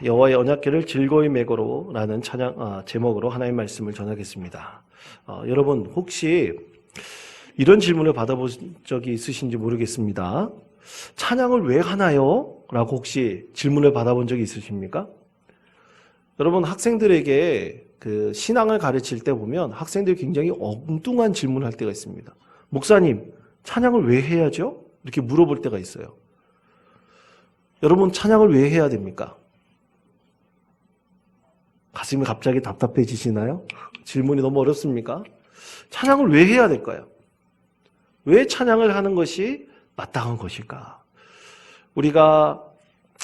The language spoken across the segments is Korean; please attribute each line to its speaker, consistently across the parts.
Speaker 1: 여호와의 언약궤를 즐거이 메고로라는 제목으로 하나님의 말씀을 전하겠습니다. 여러분 혹시 이런 질문을 받아본 적이 있으신지 모르겠습니다. 찬양을 왜 하나요? 라고 혹시 질문을 받아본 적이 있으십니까? 여러분 학생들에게 그 신앙을 가르칠 때 보면 학생들이 굉장히 엉뚱한 질문을 할 때가 있습니다. 목사님, 찬양을 왜 해야죠? 이렇게 물어볼 때가 있어요. 여러분 찬양을 왜 해야 됩니까? 가슴이 갑자기 답답해지시나요? 질문이 너무 어렵습니까? 찬양을 왜 해야 될까요? 왜 찬양을 하는 것이 마땅한 것일까? 우리가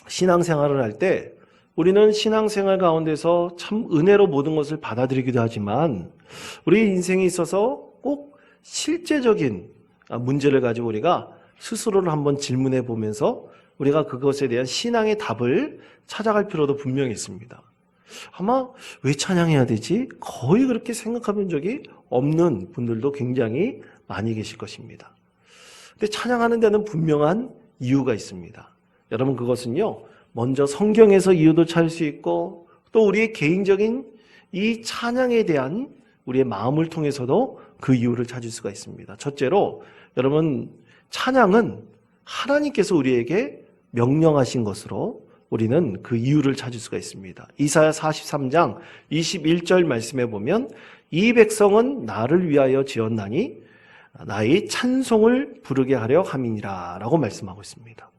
Speaker 1: 신앙생활을 할 때 우리는 신앙생활 가운데서 참 은혜로 모든 것을 받아들이기도 하지만 우리 인생에 있어서 꼭 실제적인 문제를 가지고 우리가 스스로를 한번 질문해 보면서 우리가 그것에 대한 신앙의 답을 찾아갈 필요도 분명히 있습니다. 아마 왜 찬양해야 되지? 거의 그렇게 생각해본 적이 없는 분들도 굉장히 많이 계실 것입니다. 근데 찬양하는 데는 분명한 이유가 있습니다. 여러분 그것은요, 먼저 성경에서 이유도 찾을 수 있고 또 우리의 개인적인 이 찬양에 대한 우리의 마음을 통해서도 그 이유를 찾을 수가 있습니다. 첫째로 여러분 찬양은 하나님께서 우리에게 명령하신 것으로 우리는 그 이유를 찾을 수가 있습니다. 이사야 43장 21절 말씀에 보면 이 백성은 나를 위하여 지었나니 나의 찬송을 부르게 하려 함이니라 라고 말씀하고 있습니다.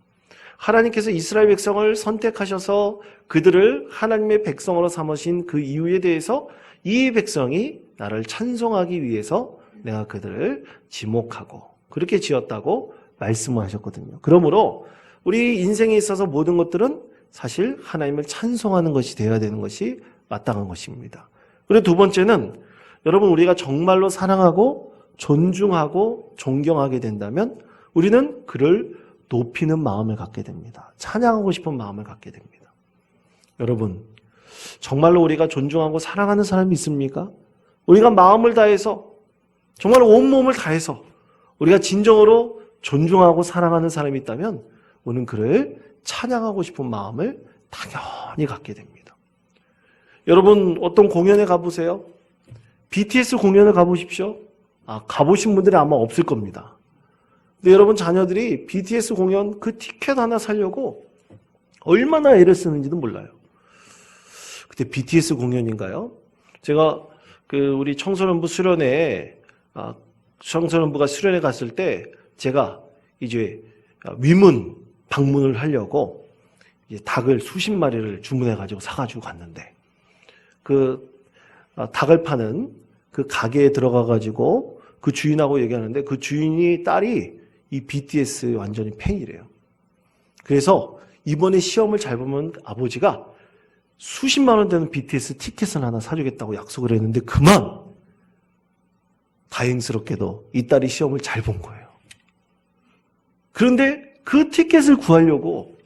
Speaker 1: 하나님께서 이스라엘 백성을 선택하셔서 그들을 하나님의 백성으로 삼으신 그 이유에 대해서 이 백성이 나를 찬송하기 위해서 내가 그들을 지목하고 그렇게 지었다고 말씀을 하셨거든요. 그러므로 우리 인생에 있어서 모든 것들은 사실 하나님을 찬송하는 것이 되어야 되는 것이 마땅한 것입니다. 그리고 두 번째는 여러분 우리가 정말로 사랑하고 존중하고 존경하게 된다면 우리는 그를 높이는 마음을 갖게 됩니다. 찬양하고 싶은 마음을 갖게 됩니다. 여러분 정말로 우리가 존중하고 사랑하는 사람이 있습니까? 우리가 마음을 다해서 정말 온몸을 다해서 우리가 진정으로 존중하고 사랑하는 사람이 있다면 우리는 그를 찬양하고 싶은 마음을 당연히 갖게 됩니다. 여러분 어떤 공연에 가보세요. BTS 공연을 가보십시오. 가보신 분들이 아마 없을 겁니다. 근데 여러분 자녀들이 BTS 공연 그 티켓 하나 사려고 얼마나 애를 쓰는지도 몰라요. 그때 BTS 공연인가요? 제가 우리 청소년부 수련회에 청소년부가 수련회 갔을 때 제가 이제 위문 방문을 하려고 이제 닭을 수십 마리를 주문해가지고 사가지고 갔는데 그 닭을 파는 그 가게에 들어가가지고 그 주인하고 얘기하는데 그 주인이 딸이 이 BTS 완전히 팬이래요. 그래서 이번에 시험을 잘 보면 아버지가 수십만 원 되는 BTS 티켓을 하나 사주겠다고 약속을 했는데 그만 다행스럽게도 이 딸이 시험을 잘 본 거예요. 그런데 그 티켓을 구하려고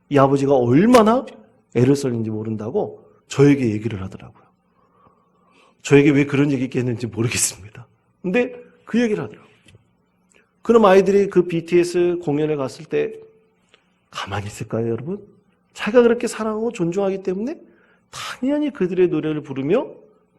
Speaker 1: 이 아버지가 얼마나 애를 썼는지 모른다고 저에게 얘기를 하더라고요. 저에게 왜 그런 얘기 했는지 모르겠습니다. 근데 그 얘기를 하더라고요. 그럼 아이들이 그 BTS 공연에 갔을 때 가만히 있을까요, 여러분? 자기가 그렇게 사랑하고 존중하기 때문에 당연히 그들의 노래를 부르며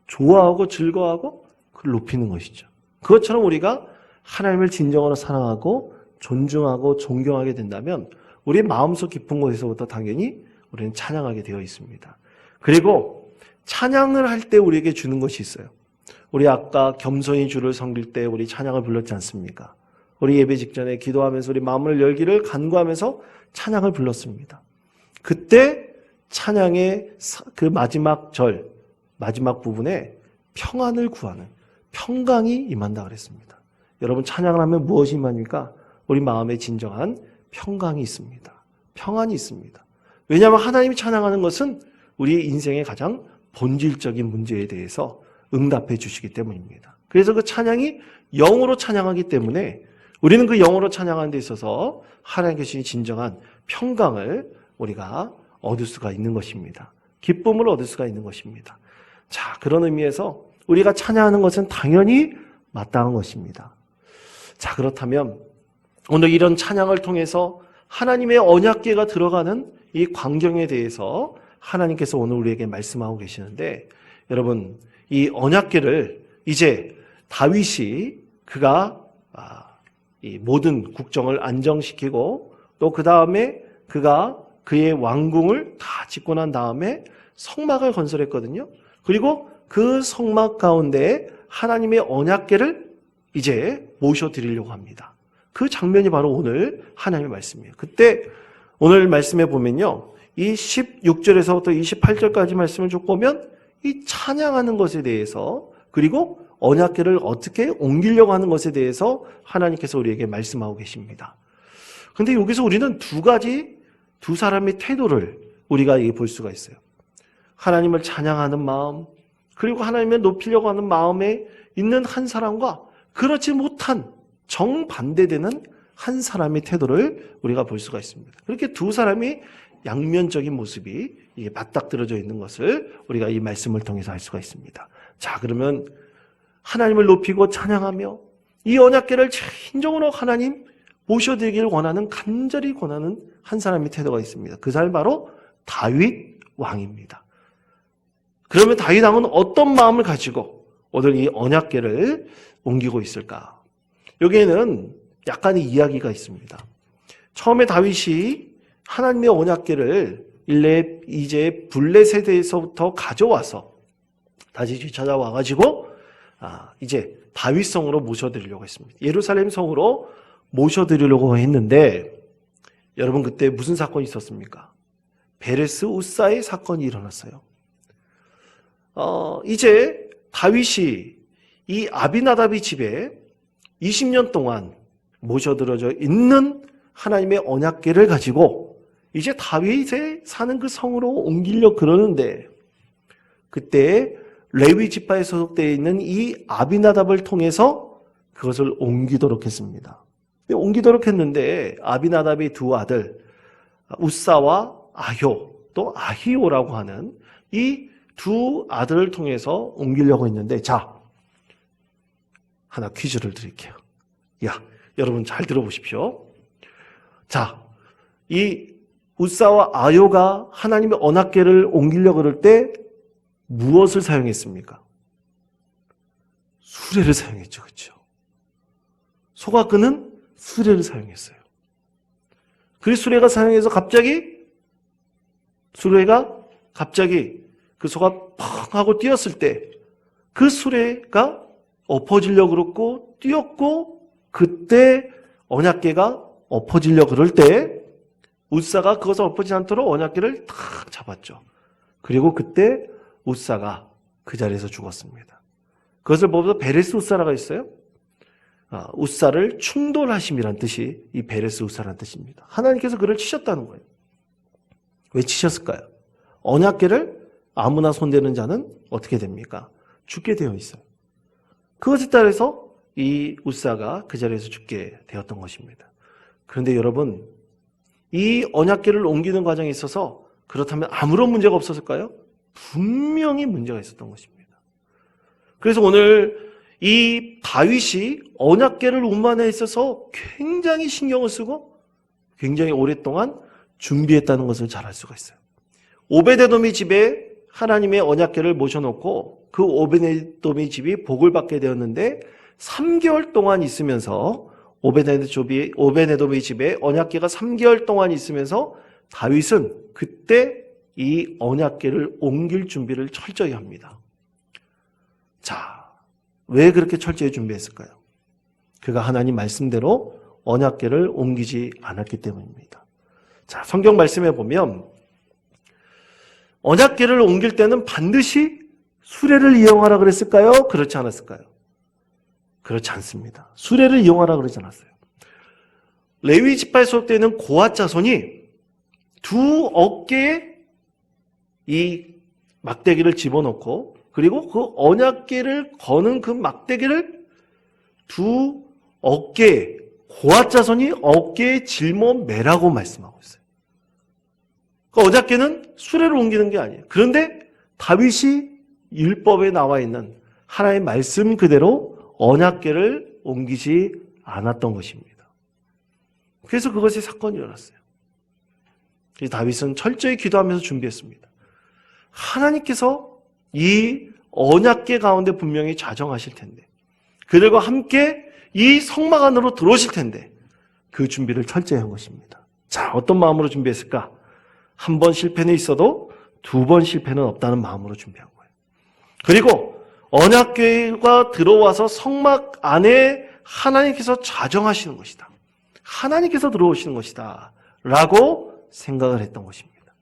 Speaker 1: 좋아하고 즐거워하고 그걸 높이는 것이죠. 그것처럼 우리가 하나님을 진정으로 사랑하고 존중하고 존경하게 된다면 우리의 마음속 깊은 곳에서부터 당연히 우리는 찬양하게 되어 있습니다. 그리고 찬양을 할 때 우리에게 주는 것이 있어요. 우리 아까 겸손히 주를 섬길 때 우리 찬양을 불렀지 않습니까? 우리 예배 직전에 기도하면서 우리 마음을 열기를 간구하면서 찬양을 불렀습니다. 그때 찬양의 그 마지막 마지막 부분에 평안을 구하는 평강이 임한다 그랬습니다. 여러분 찬양을 하면 무엇이 임합니까? 우리 마음에 진정한 평강이 있습니다. 평안이 있습니다. 왜냐하면 하나님이 찬양하는 것은 우리의 인생의 가장 본질적인 문제에 대해서 응답해 주시기 때문입니다. 그래서 그 찬양이 영으로 찬양하기 때문에 우리는 그 영으로 찬양하는 데 있어서 하나님께 주신 진정한 평강을 우리가 얻을 수가 있는 것입니다. 기쁨을 얻을 수가 있는 것입니다. 자, 그런 의미에서 우리가 찬양하는 것은 당연히 마땅한 것입니다. 자, 그렇다면 오늘 이런 찬양을 통해서 하나님의 언약궤가 들어가는 이 광경에 대해서 하나님께서 오늘 우리에게 말씀하고 계시는데, 여러분, 이 언약궤를 이제 다윗이 그가 이 모든 국정을 안정시키고 또 그 다음에 그가 그의 왕궁을 다 짓고 난 다음에 성막을 건설했거든요. 그리고 그 성막 가운데 하나님의 언약궤를 이제 모셔드리려고 합니다. 그 장면이 바로 오늘 하나님의 말씀이에요. 그때 오늘 말씀에 보면요, 이 16절에서부터 28절까지 말씀을 쭉 보면 이 찬양하는 것에 대해서, 그리고 언약궤를 어떻게 옮기려고 하는 것에 대해서 하나님께서 우리에게 말씀하고 계십니다. 그런데 여기서 우리는 두 사람의 태도를 우리가 볼 수가 있어요. 하나님을 찬양하는 마음, 그리고 하나님을 높이려고 하는 마음에 있는 한 사람과 그렇지 못한 정반대되는 한 사람의 태도를 우리가 볼 수가 있습니다. 그렇게 두 사람이 양면적인 모습이 맞닥뜨려져 있는 것을 우리가 이 말씀을 통해서 알 수가 있습니다. 자, 그러면 하나님을 높이고 찬양하며 이 언약궤를 진정으로 하나님 모셔드리기를 원하는, 간절히 권하는 한 사람의 태도가 있습니다. 그 사람이 바로 다윗 왕입니다. 그러면 다윗 왕은 어떤 마음을 가지고 오늘 이 언약궤를 옮기고 있을까? 여기에는 약간의 이야기가 있습니다. 처음에 다윗이 하나님의 언약궤를 이제 블레셋에서부터 가져와서 다시 되찾아와가지고 이제 다윗성으로 모셔드리려고 했습니다. 예루살렘 성으로 모셔드리려고 했는데, 여러분 그때 무슨 사건이 있었습니까? 베레스 우사의 사건이 일어났어요. 이제 다윗이 이 아비나답의 집에 20년 동안 모셔들어져 있는 하나님의 언약궤를 가지고 이제 다윗의 사는 그 성으로 옮기려 그러는데, 그때 레위 지파에 소속되어 있는 이 아비나답을 통해서 그것을 옮기도록 했습니다. 옮기도록 했는데 아비나답의 두 아들 우사와 아효, 또 아히오라고 하는 이 두 아들을 통해서 옮기려고 했는데, 자, 하나 퀴즈를 드릴게요. 여러분 잘 들어보십시오. 자, 이 우사와 아효가 하나님의 언약궤를 옮기려고 그럴 때 무엇을 사용했습니까? 수레를 사용했죠. 그렇죠? 소가 끄는 수레를 사용했어요. 그 수레가 사용해서 수레가 갑자기 그 소가 펑 하고 뛰었을 때 그 수레가 엎어지려고 그랬고 뛰었고, 그때 언약궤가 엎어지려고 그럴 때 우사가 그것을 엎어지지 않도록 언약궤를 탁 잡았죠. 그리고 그때 우사가 그 자리에서 죽었습니다. 그것을 보면서 베레스 우사라가 있어요. 우사를 충돌하심이란 뜻이 이 베레스 우사라는 뜻입니다. 하나님께서 그를 치셨다는 거예요. 왜 치셨을까요? 언약궤를 아무나 손대는 자는 어떻게 됩니까? 죽게 되어 있어요. 그것에 따라서 이 우사가 그 자리에서 죽게 되었던 것입니다. 그런데 여러분, 이 언약궤를 옮기는 과정에 있어서 그렇다면 아무런 문제가 없었을까요? 분명히 문제가 있었던 것입니다. 그래서 오늘 이 다윗이 언약궤를 운반에 있어서 굉장히 신경을 쓰고 굉장히 오랫동안 준비했다는 것을 잘 알 수가 있어요. 오베데돔의 집에 하나님의 언약궤를 모셔놓고 그 오베데돔의 집이 복을 받게 되었는데, 3개월 동안 있으면서 오베데돔의 집에 언약궤가 3개월 동안 있으면서 다윗은 그때 이 언약궤를 옮길 준비를 철저히 합니다. 자, 왜 그렇게 철저히 준비했을까요? 그가 하나님 말씀대로 언약궤를 옮기지 않았기 때문입니다. 자, 성경 말씀에 보면 언약궤를 옮길 때는 반드시 수레를 이용하라 그랬을까요? 그렇지 않았을까요? 그렇지 않습니다. 수레를 이용하라 그러지 않았어요. 레위 지파에 소속되어 있는 고핫 자손이 두 어깨에 이 막대기를 집어넣고, 그리고 그 언약궤를 거는 그 막대기를 두 어깨에, 고핫 자손이 어깨에 짊어 매라고 말씀하고 있어요. 그 언약궤는 수레로 옮기는 게 아니에요. 그런데 다윗이 율법에 나와 있는 하나님의 말씀 그대로 언약궤를 옮기지 않았던 것입니다. 그래서 그것이 사건이 일어났어요. 다윗은 철저히 기도하면서 준비했습니다. 하나님께서 이 언약궤 가운데 분명히 자정하실 텐데, 그들과 함께 이 성막 안으로 들어오실 텐데 그 준비를 철저히 한 것입니다. 자, 어떤 마음으로 준비했을까? 한 번 실패는 있어도 두 번 실패는 없다는 마음으로 준비한 거예요. 그리고 언약궤가 들어와서 성막 안에 하나님께서 자정하시는 것이다. 하나님께서 들어오시는 것이다. 라고 생각을 했던 것입니다.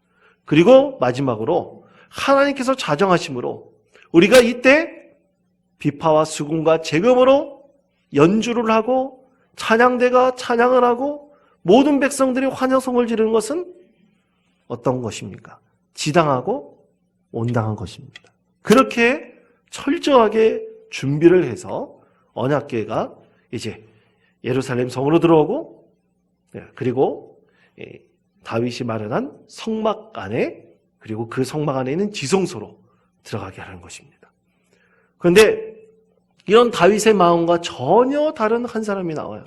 Speaker 1: 그리고 마지막으로 하나님께서 자정하심으로 우리가 이때 비파와 수금과 재금으로 연주를 하고 찬양대가 찬양을 하고 모든 백성들이 환호성을 지르는 것은 어떤 것입니까? 지당하고 온당한 것입니다. 그렇게 철저하게 준비를 해서 언약궤가 이제 예루살렘 성으로 들어오고, 그리고 다윗이 마련한 성막 안에, 그리고 그 성막 안에 있는 지성소로 들어가게 하는 것입니다. 그런데 이런 다윗의 마음과 전혀 다른 한 사람이 나와요.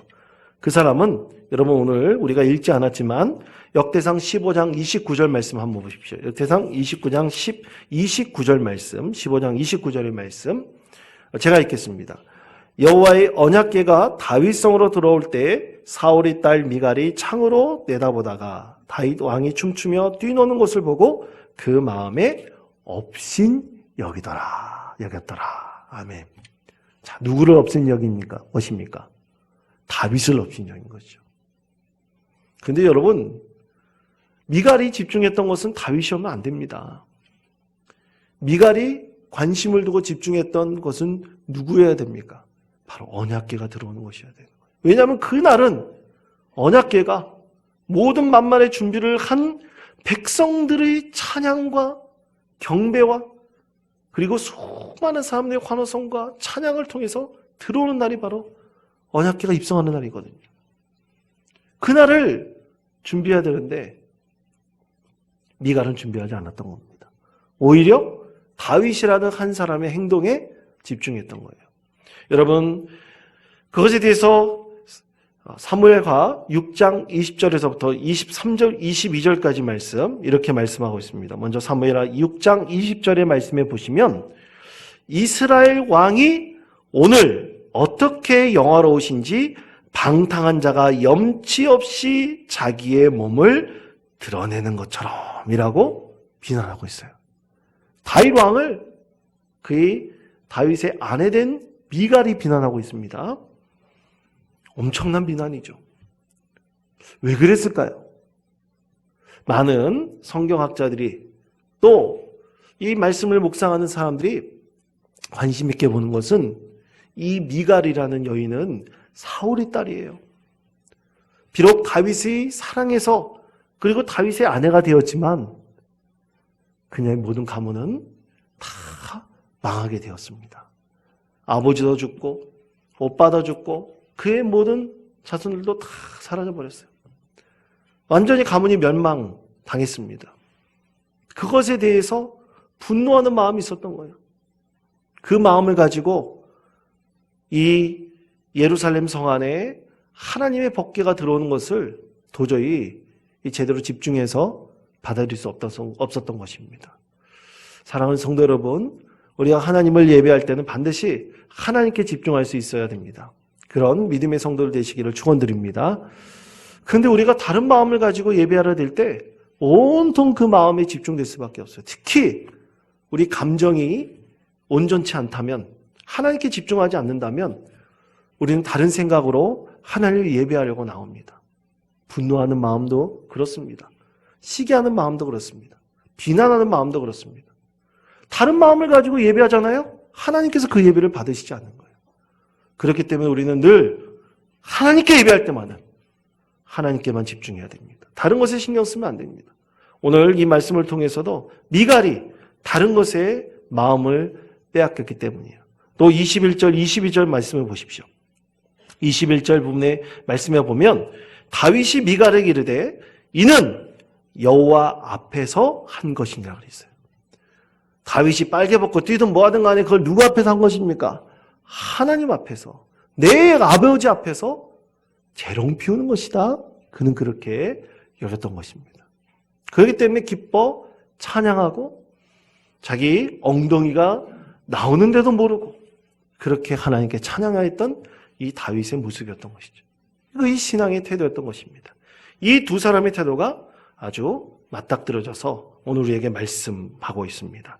Speaker 1: 그 사람은 여러분 오늘 우리가 읽지 않았지만 역대상 15장 29절 말씀 한번 보십시오. 역대상 29장 29절 말씀, 15장 29절의 말씀 제가 읽겠습니다. 여호와의 언약궤가 다윗성으로 들어올 때 사울의 딸 미갈이 창으로 내다보다가 다윗 왕이 춤추며 뛰노는 것을 보고 그 마음에 업신여기더라. 아멘. 자, 누구를 업신여깁니까? 무엇입니까? 다윗을 업신여긴 거죠. 근데 여러분, 미갈이 집중했던 것은 다윗이면 안 됩니다. 미갈이 관심을 두고 집중했던 것은 누구여야 됩니까? 바로 언약궤가 들어오는 것이어야 되는 거예요. 왜냐하면 그날은 언약궤가 모든 만반의 준비를 한 백성들의 찬양과 경배와 그리고 수많은 사람들의 환호성과 찬양을 통해서 들어오는 날이 바로 언약궤가 입성하는 날이거든요. 그날을 준비해야 되는데 미갈은 준비하지 않았던 겁니다. 오히려 다윗이라는 한 사람의 행동에 집중했던 거예요. 여러분, 그것에 대해서 사무엘하 6장 20절에서부터 23절, 22절까지 말씀 이렇게 말씀하고 있습니다. 먼저 사무엘하 6장 20절의 말씀에 보시면 이스라엘 왕이 오늘 어떻게 영화로우신지 방탕한 자가 염치 없이 자기의 몸을 드러내는 것처럼이라고 비난하고 있어요. 다윗 왕을 그의 다윗의 아내 된 미갈이 비난하고 있습니다. 엄청난 비난이죠. 왜 그랬을까요? 많은 성경학자들이 또 이 말씀을 묵상하는 사람들이 관심 있게 보는 것은 이 미갈이라는 여인은 사울의 딸이에요. 비록 다윗의 사랑해서 그리고 다윗의 아내가 되었지만 그녀의 모든 가문은 다 망하게 되었습니다. 아버지도 죽고 오빠도 죽고 그의 모든 자손들도 다 사라져버렸어요. 완전히 가문이 멸망당했습니다. 그것에 대해서 분노하는 마음이 있었던 거예요. 그 마음을 가지고 이 예루살렘 성 안에 하나님의 법궤가 들어오는 것을 도저히 제대로 집중해서 받아들일 수 없었던 것입니다. 사랑하는 성도 여러분, 우리가 하나님을 예배할 때는 반드시 하나님께 집중할 수 있어야 됩니다. 그런 믿음의 성도들 되시기를 축원드립니다. 그런데 우리가 다른 마음을 가지고 예배하려 될 때 온통 그 마음에 집중될 수밖에 없어요. 특히 우리 감정이 온전치 않다면, 하나님께 집중하지 않는다면 우리는 다른 생각으로 하나님을 예배하려고 나옵니다. 분노하는 마음도 그렇습니다. 시기하는 마음도 그렇습니다. 비난하는 마음도 그렇습니다. 다른 마음을 가지고 예배하잖아요. 하나님께서 그 예배를 받으시지 않는 거예요. 그렇기 때문에 우리는 늘 하나님께 예배할 때만은 하나님께만 집중해야 됩니다. 다른 것에 신경 쓰면 안 됩니다. 오늘 이 말씀을 통해서도 미갈이 다른 것에 마음을 빼앗겼기 때문이에요. 또 21절, 22절 말씀을 보십시오. 21절 부분의 말씀에 보면 다윗이 미갈에게 이르되 이는 여호와 앞에서 한 것이니라 그랬어요. 다윗이 빨개 벗고 뛰든 뭐하든 간에 그걸 누구 앞에서 한 것입니까? 하나님 앞에서, 내 아버지 앞에서 재롱 피우는 것이다. 그는 그렇게 여겼던 것입니다. 그렇기 때문에 기뻐 찬양하고 자기 엉덩이가 나오는데도 모르고 그렇게 하나님께 찬양하였던 이 다윗의 모습이었던 것이죠. 이 신앙의 태도였던 것입니다. 이 두 사람의 태도가 아주 맞닥뜨려져서 오늘 우리에게 말씀하고 있습니다.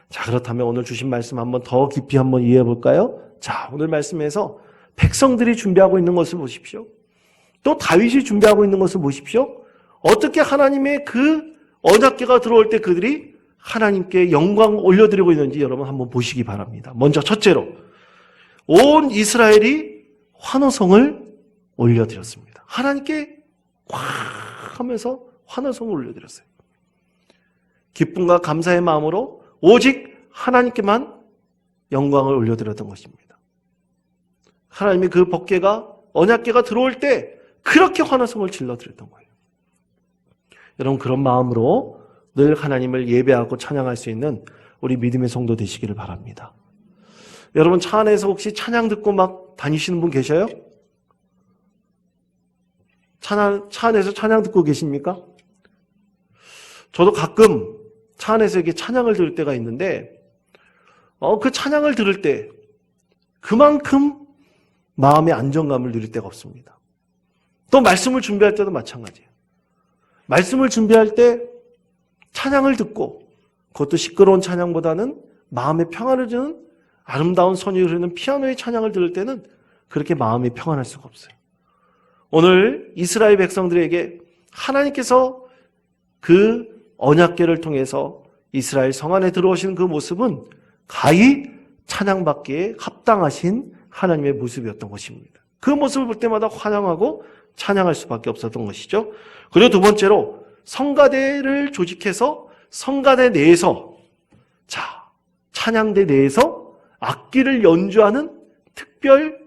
Speaker 1: 자, 그렇다면 오늘 주신 말씀 한번 더 깊이 한번 이해해 볼까요? 자, 오늘 말씀에서 백성들이 준비하고 있는 것을 보십시오. 또 다윗이 준비하고 있는 것을 보십시오. 어떻게 하나님의 그 언약궤가 들어올 때 그들이 하나님께 영광 올려드리고 있는지 여러분 한번 보시기 바랍니다. 먼저 첫째로 온 이스라엘이 환호성을 올려드렸습니다. 하나님께 꽉 하면서 환호성을 올려드렸어요. 기쁨과 감사의 마음으로 오직 하나님께만 영광을 올려드렸던 것입니다. 하나님의 그 법궤가 언약궤가 들어올 때 그렇게 환호성을 질러드렸던 거예요. 여러분 그런 마음으로 늘 하나님을 예배하고 찬양할 수 있는 우리 믿음의 성도 되시기를 바랍니다. 여러분 차 안에서 혹시 찬양 듣고 막 다니시는 분 계셔요? 차 안에서 찬양 듣고 계십니까? 저도 가끔 차 안에서 이렇게 찬양을 들을 때가 있는데 그 찬양을 들을 때 그만큼 마음의 안정감을 누릴 때가 없습니다. 또 말씀을 준비할 때도 마찬가지예요. 말씀을 준비할 때 찬양을 듣고 그것도 시끄러운 찬양보다는 마음의 평안을 주는 아름다운 선이 흐르는 피아노의 찬양을 들을 때는 그렇게 마음이 평안할 수가 없어요. 오늘 이스라엘 백성들에게 하나님께서 그 언약궤를 통해서 이스라엘 성 안에 들어오신 그 모습은 가히 찬양받기에 합당하신 하나님의 모습이었던 것입니다. 그 모습을 볼 때마다 환영하고 찬양할 수밖에 없었던 것이죠. 그리고 두 번째로 성가대를 조직해서 성가대 내에서 찬양대 내에서 악기를 연주하는 특별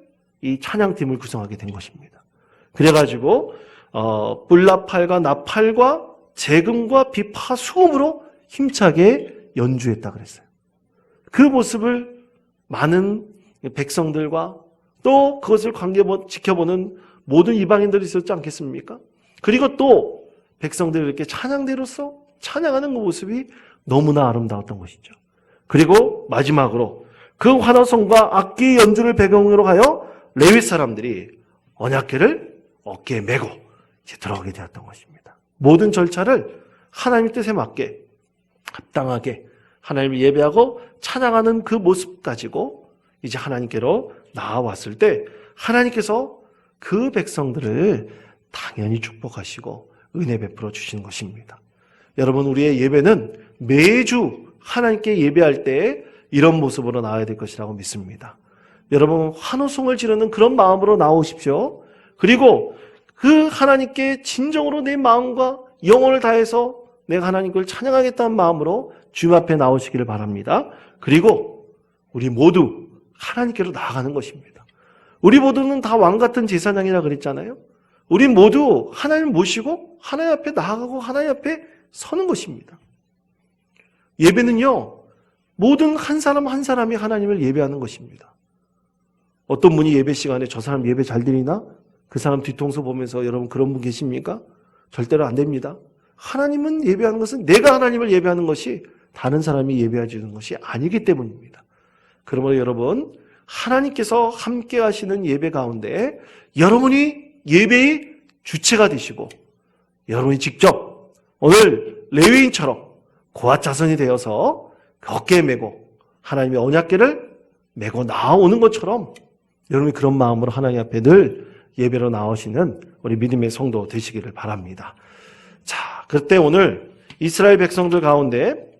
Speaker 1: 이 찬양팀을 구성하게 된 것입니다. 그래가지고 뿔나팔과 나팔과 재금과 비파 수음으로 힘차게 연주했다 그랬어요. 그 모습을 많은 백성들과 또 그것을 지켜보는 모든 이방인들이 있었지 않겠습니까? 그리고 또 백성들이 이렇게 찬양대로서 찬양하는 그 모습이 너무나 아름다웠던 것이죠. 그리고 마지막으로 그 환호성과 악기 연주를 배경으로 하여 레위 사람들이 언약궤를 어깨에 메고 이제 들어가게 되었던 것입니다. 모든 절차를 하나님의 뜻에 맞게 합당하게 하나님을 예배하고 찬양하는 그 모습 가지고 이제 하나님께로 나아왔을 때 하나님께서 그 백성들을 당연히 축복하시고 은혜 베풀어 주시는 것입니다. 여러분 우리의 예배는 매주 하나님께 예배할 때 이런 모습으로 나와야 될 것이라고 믿습니다. 여러분 환호성을 지르는 그런 마음으로 나오십시오. 그리고 그 하나님께 진정으로 내 마음과 영혼을 다해서 내가 하나님을 찬양하겠다는 마음으로 주님 앞에 나오시기를 바랍니다. 그리고 우리 모두 하나님께로 나아가는 것입니다. 우리 모두는 다 왕같은 제사장이라 그랬잖아요. 우리 모두 하나님을 모시고 하나님 앞에 나아가고 하나님 앞에 서는 것입니다. 예배는요, 모든 한 사람 한 사람이 하나님을 예배하는 것입니다. 어떤 분이 예배 시간에 저 사람 예배 잘 드리나? 그 사람 뒤통수 보면서 여러분 그런 분 계십니까? 절대로 안 됩니다. 하나님은 예배하는 것은 내가 하나님을 예배하는 것이 다른 사람이 예배해 주는 것이 아니기 때문입니다. 그러므로 여러분 하나님께서 함께 하시는 예배 가운데 여러분이 예배의 주체가 되시고 여러분이 직접 오늘 레위인처럼 고아 자손이 되어서 어깨에 메고 하나님의 언약궤를 메고 나오는 것처럼 여러분이 그런 마음으로 하나님 앞에 늘 예배로 나오시는 우리 믿음의 성도 되시기를 바랍니다. 자, 그때 오늘 이스라엘 백성들 가운데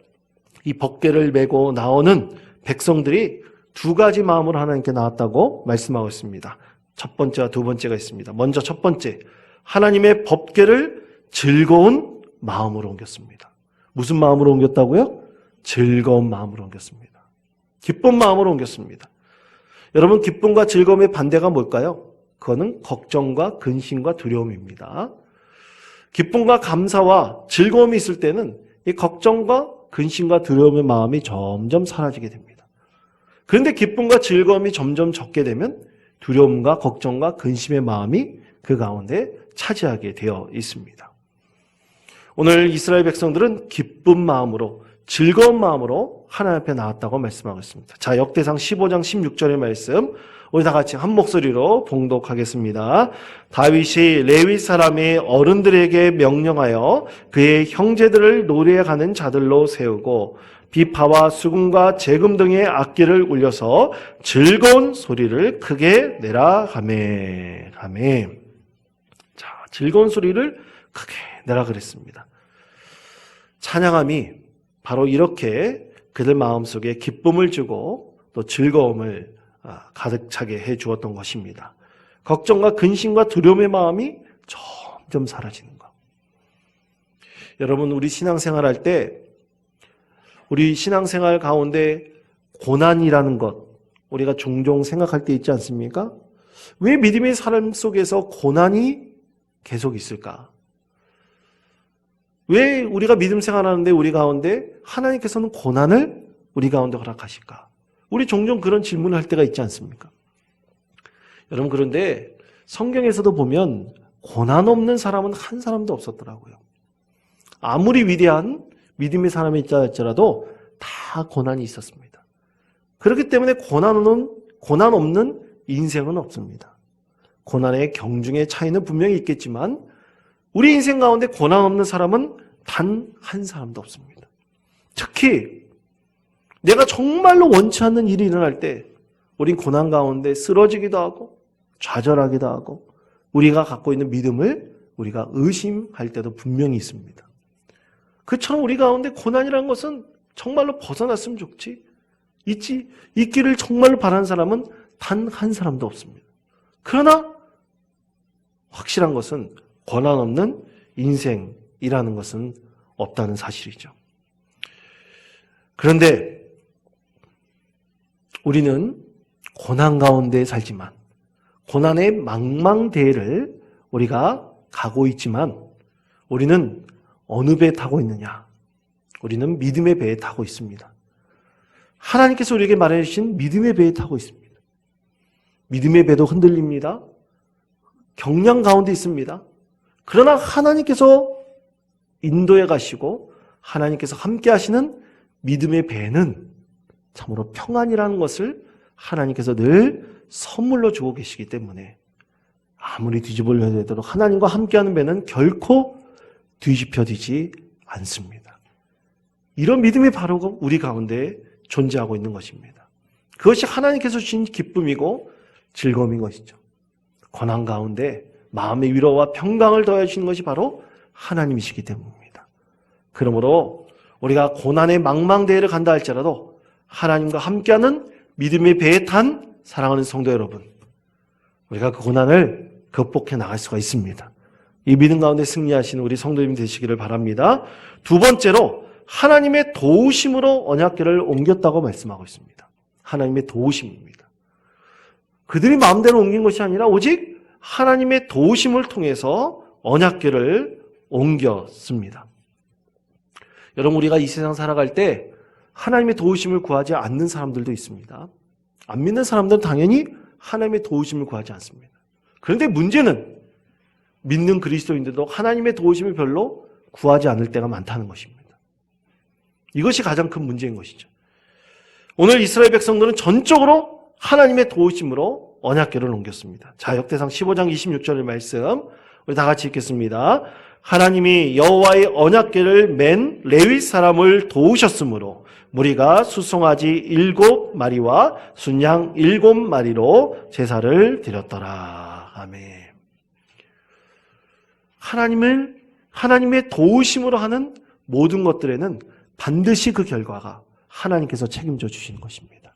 Speaker 1: 이 법궤를 메고 나오는 백성들이 두 가지 마음으로 하나님께 나왔다고 말씀하고 있습니다. 첫 번째와 두 번째가 있습니다. 먼저 첫 번째, 하나님의 법궤를 즐거운 마음으로 옮겼습니다. 무슨 마음으로 옮겼다고요? 즐거운 마음으로 옮겼습니다. 기쁜 마음으로 옮겼습니다. 여러분 기쁨과 즐거움의 반대가 뭘까요? 그거는 걱정과 근심과 두려움입니다. 기쁨과 감사와 즐거움이 있을 때는 이 걱정과 근심과 두려움의 마음이 점점 사라지게 됩니다. 그런데 기쁨과 즐거움이 점점 적게 되면 두려움과 걱정과 근심의 마음이 그 가운데 차지하게 되어 있습니다. 오늘 이스라엘 백성들은 기쁜 마음으로 즐거운 마음으로 하나님 앞에 나왔다고 말씀하고 있습니다. 자, 역대상 15장 16절의 말씀 우리 다 같이 한 목소리로 봉독하겠습니다. 다윗이 레위 사람의 어른들에게 명령하여 그의 형제들을 노래에 가는 자들로 세우고 비파와 수금과 재금 등의 악기를 울려서 즐거운 소리를 크게 내라 하매. 자, 즐거운 소리를 크게 내라 그랬습니다. 찬양함이 바로 이렇게 그들 마음속에 기쁨을 주고 또 즐거움을 가득 차게 해 주었던 것입니다. 걱정과 근심과 두려움의 마음이 점점 사라지는 것. 여러분, 우리 신앙생활 할 때 우리 신앙생활 가운데 고난이라는 것 우리가 종종 생각할 때 있지 않습니까? 왜 믿음의 삶 속에서 고난이 계속 있을까? 왜 우리가 믿음 생활하는데 우리 가운데 하나님께서는 고난을 우리 가운데 허락하실까? 우리 종종 그런 질문을 할 때가 있지 않습니까? 여러분, 그런데 성경에서도 보면 고난 없는 사람은 한 사람도 없었더라고요. 아무리 위대한 믿음의 사람이 있다 할지라도 다 고난이 있었습니다. 그렇기 때문에 고난 없는 인생은 없습니다. 고난의 경중의 차이는 분명히 있겠지만 우리 인생 가운데 고난 없는 사람은 단 한 사람도 없습니다. 특히 내가 정말로 원치 않는 일이 일어날 때 우린 고난 가운데 쓰러지기도 하고 좌절하기도 하고 우리가 갖고 있는 믿음을 우리가 의심할 때도 분명히 있습니다. 그처럼 우리 가운데 고난이라는 것은 정말로 벗어났으면 있기를 정말로 바라는 사람은 단 한 사람도 없습니다. 그러나 확실한 것은 고난 없는 인생이라는 것은 없다는 사실이죠. 그런데 우리는 고난 가운데 살지만 고난의 망망대해를 우리가 가고 있지만 우리는 어느 배에 타고 있느냐? 우리는 믿음의 배에 타고 있습니다. 하나님께서 우리에게 말해주신 믿음의 배에 타고 있습니다. 믿음의 배도 흔들립니다. 경량 가운데 있습니다. 그러나 하나님께서 인도해 가시고 하나님께서 함께 하시는 믿음의 배는 참으로 평안이라는 것을 하나님께서 늘 선물로 주고 계시기 때문에 아무리 뒤집어려야 되도록 하나님과 함께하는 배는 결코 뒤집혀지지 않습니다. 이런 믿음이 바로 우리 가운데 존재하고 있는 것입니다. 그것이 하나님께서 주신 기쁨이고 즐거움인 것이죠. 고난 가운데 마음의 위로와 평강을 더해 주시는 것이 바로 하나님이시기 때문입니다. 그러므로 우리가 고난의 망망대해를 간다 할지라도 하나님과 함께하는 믿음의 배에 탄 사랑하는 성도 여러분, 우리가 그 고난을 극복해 나갈 수가 있습니다. 이 믿음 가운데 승리하시는 우리 성도님 되시기를 바랍니다. 두 번째로 하나님의 도우심으로 언약궤를 옮겼다고 말씀하고 있습니다. 하나님의 도우심입니다. 그들이 마음대로 옮긴 것이 아니라 오직 하나님의 도우심을 통해서 언약궤를 옮겼습니다. 여러분, 우리가 이 세상 살아갈 때 하나님의 도우심을 구하지 않는 사람들도 있습니다. 안 믿는 사람들은 당연히 하나님의 도우심을 구하지 않습니다. 그런데 문제는 믿는 그리스도인들도 하나님의 도우심을 별로 구하지 않을 때가 많다는 것입니다. 이것이 가장 큰 문제인 것이죠. 오늘 이스라엘 백성들은 전적으로 하나님의 도우심으로 언약궤를 옮겼습니다. 자, 역대상 15장 26절의 말씀 우리 다 같이 읽겠습니다. 하나님이 여호와의 언약궤를 맨 레위 사람을 도우셨으므로 무리가 수송아지 7마리와 순양 7마리로 제사를 드렸더라. 아멘. 하나님의 도우심으로 하는 모든 것들에는 반드시 그 결과가 하나님께서 책임져 주시는 것입니다.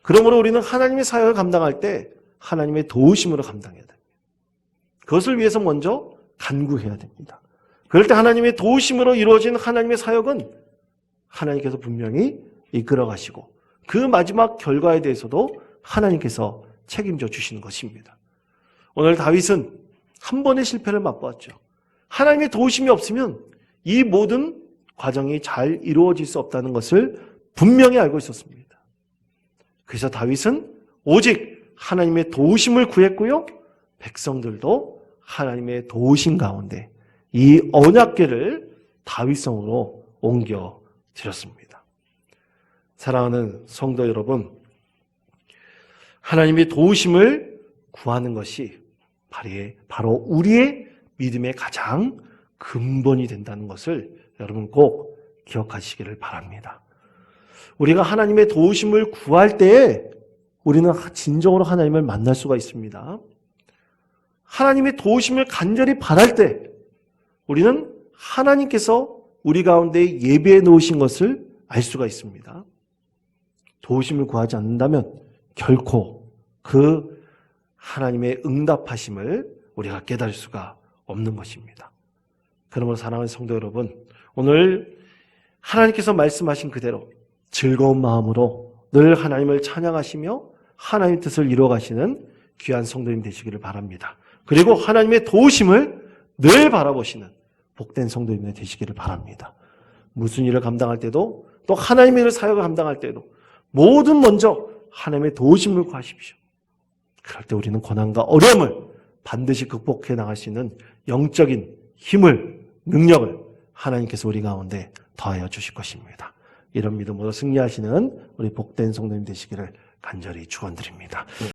Speaker 1: 그러므로 우리는 하나님의 사역을 감당할 때 하나님의 도우심으로 감당해야 됩니다. 그것을 위해서 먼저 간구해야 됩니다. 그럴 때 하나님의 도우심으로 이루어진 하나님의 사역은 하나님께서 분명히 이끌어 가시고 그 마지막 결과에 대해서도 하나님께서 책임져 주시는 것입니다. 오늘 다윗은 한 번의 실패를 맛보았죠. 하나님의 도우심이 없으면 이 모든 과정이 잘 이루어질 수 없다는 것을 분명히 알고 있었습니다. 그래서 다윗은 오직 하나님의 도우심을 구했고요. 백성들도 하나님의 도우심 가운데 이 언약궤를 다윗성으로 옮겨 드렸습니다. 사랑하는 성도 여러분, 하나님의 도우심을 구하는 것이 바로 우리의 믿음의 가장 근본이 된다는 것을 여러분 꼭 기억하시기를 바랍니다. 우리가 하나님의 도우심을 구할 때에 우리는 진정으로 하나님을 만날 수가 있습니다. 하나님의 도우심을 간절히 바랄 때 우리는 하나님께서 우리 가운데 예비해 놓으신 것을 알 수가 있습니다. 도우심을 구하지 않는다면 결코 그 하나님의 응답하심을 우리가 깨달을 수가 없는 것입니다. 그러므로 사랑하는 성도 여러분, 오늘 하나님께서 말씀하신 그대로 즐거운 마음으로 늘 하나님을 찬양하시며 하나님의 뜻을 이루어가시는 귀한 성도님 되시기를 바랍니다. 그리고 하나님의 도우심을 늘 바라보시는 복된 성도님 되시기를 바랍니다. 무슨 일을 감당할 때도 또 하나님의 일 사역을 감당할 때도 모든 먼저 하나님의 도우심을 구하십시오. 그럴 때 우리는 고난과 어려움을 반드시 극복해 나갈 수 있는 영적인 힘을, 능력을 하나님께서 우리 가운데 더하여 주실 것입니다. 이런 믿음으로 승리하시는 우리 복된 성도님 되시기를 간절히 축원드립니다.